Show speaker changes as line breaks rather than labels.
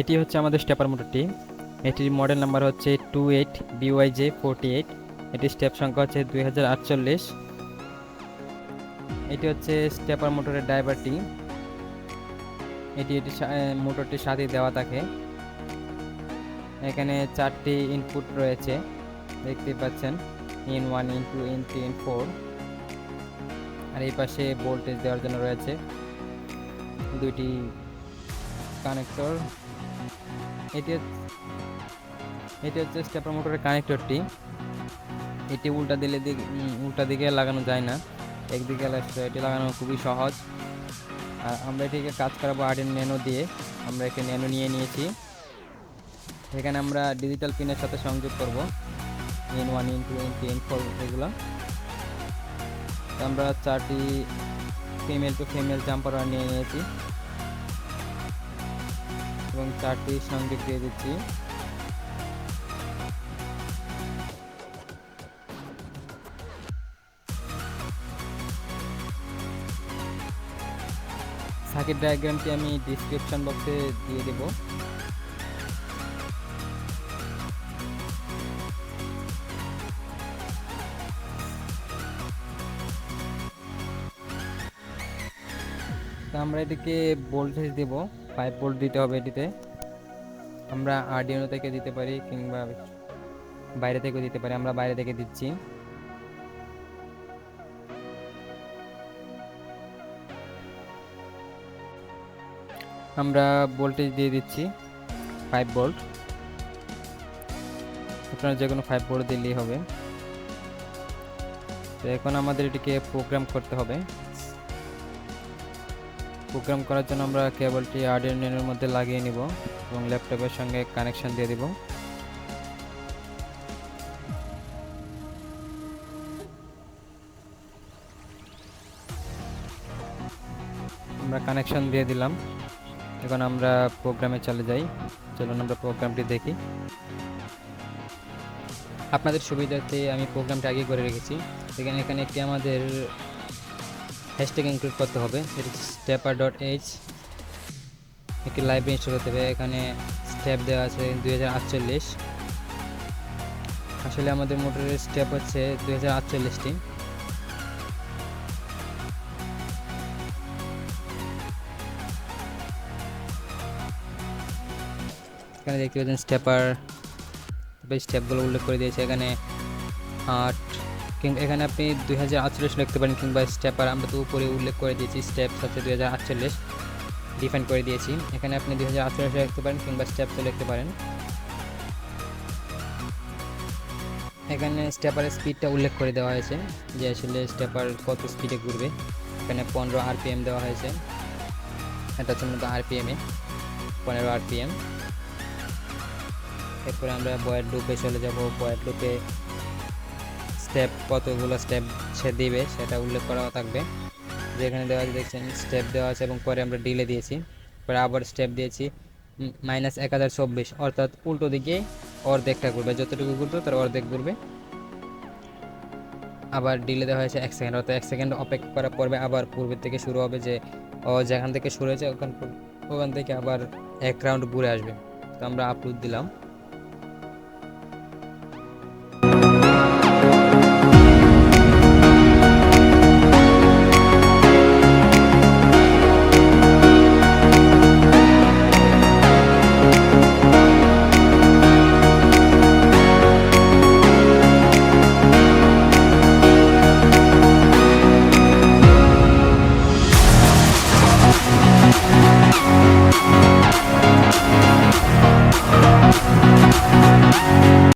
এটি হচ্ছে আমাদের স্টেপার মোটরটি। এটির মডেল নাম্বার হচ্ছে 28BYJ48। এটির স্টেপ সংখ্যা হচ্ছে 2048। এটি হচ্ছে স্টেপার মোটরের ড্রাইভারটি। এটি মোটরটির সাথে দেওয়া থাকে। এখানে 4টি ইনপুট রয়েছে, দেখতে পাচ্ছেন, ইন1, ইন2, ইন3, ইন4। আর এই পাশে ভোল্টেজ দেওয়ার জন্য রয়েছে 2টি কানেক্টর। এটি হচ্ছে স্টেপার মোটরের কানেক্টরটি। এটি উল্টা দিকে লাগানো যায় না, একদিকে এটি লাগানো খুবই সহজ। আর আমরা এটিকে কাজ করাবো আরডিনো ন্যানো দিয়ে। আমরা একটি ন্যানো নিয়ে নিয়েছি। এখানে আমরা ডিজিটাল পিনের সাথে সংযোগ করব, ইন1, ইন2, ইন3, ইন4 এগুলো। আমরা 4টি female to female jumper wire নিয়ে নিয়েছি এবং 4টি সংযোগ দিয়ে দিচ্ছি। সার্কিট ডায়াগ্রামটি আমি ডিসক্রিপশন বক্সে দিয়ে দেব। তো আমরা এটিকে ভোল্টেজ দেব, 5 ভোল্ট দিতে হবে এটিতে। আমরা আরডিনো থেকে দিতে পারি কিংবা বাইরে থেকে দিতে পারি। আমরা বাইরে থেকে দিচ্ছি। আমরা ভোল্টেজ দিয়ে দিচ্ছি 5 ভোল্ট। আপনারা যে কোনো 5 ভোল্ট দিলেই হবে। তো এখন আমাদের এটিকে প্রোগ্রাম করতে হবে। প্রোগ্রাম করার জন্য আমরা কেবলটি আরডিনো ন্যানোর মধ্যে লাগিয়ে নিব এবং ল্যাপটপের সঙ্গে কানেকশন দিয়ে দিব। আমরা কানেকশন দিয়ে দিলাম। এখন আমরা প্রোগ্রামে চলে যাই। চলুন আমরা প্রোগ্রামটি দেখি। আপনাদের সুবিধার্থে আমি প্রোগ্রামটা আগে করে রেখেছি। এখানে একটি আমাদের হ্যাশট্যাগ ইনক্লুড করতে হবে, এটি stepper.h। একটি লাইব্রেরি ইনস্টল করতে হবে। এখানে স্টেপ দেওয়া আছে 2048। আসলে আমাদের মোটরের স্টেপ হচ্ছে 2048টি। এখানে দেখতে পাচ্ছেন স্টেপগুলো উল্লেখ করে দিয়েছে। এখানে 8 এখানে আপনি 2048 লিখতে পারেন, কিংবা স্টেপার আমরা তো উপরে উল্লেখ করে দিয়েছি, স্টেপ হচ্ছে 2048 ডিফাইন করে দিয়েছি। এখানে আপনি 2048 লিখতে পারেন কিংবা স্টেপসও লিখতে পারেন। এখানে স্টেপারের স্পিডটা উল্লেখ করে দেওয়া হয়েছে, যে আসলে স্টেপার কত স্পিডে ঘুরবে। এখানে 15 RPM দেওয়া হয়েছে। এটা হচ্ছে মূলত RPM-এ 15 RPM। এরপরে আমরা বয়েড লুপে চলে যাব। বয়েড লুপে কতগুলো স্টেপ সে দিবে সেটা উল্লেখ করা থাকবে। যেখানে দেওয়া আছে, দেখছেন স্টেপ দেওয়া আছে এবং পরে আমরা ডিলে দিয়েছি। পরে আবার স্টেপ দিয়েছি -1024, অর্থাৎ উল্টো দিকে অর্ধেকটা ঘুরবে, যতটুকু ঘুরতো তার অর্ধেক ঘুরবে। আবার ডিলে দেওয়া হয়েছে 1 সেকেন্ড, অর্থাৎ 1 সেকেন্ড অপেক্ষা করার পর্বে আবার পূর্বের থেকে শুরু হবে, যে যেখান থেকে শুরু হয়েছে ওখান থেকে আবার 1 রাউন্ড ঘুরে আসবে। তো আমরা আপলোড দিলাম।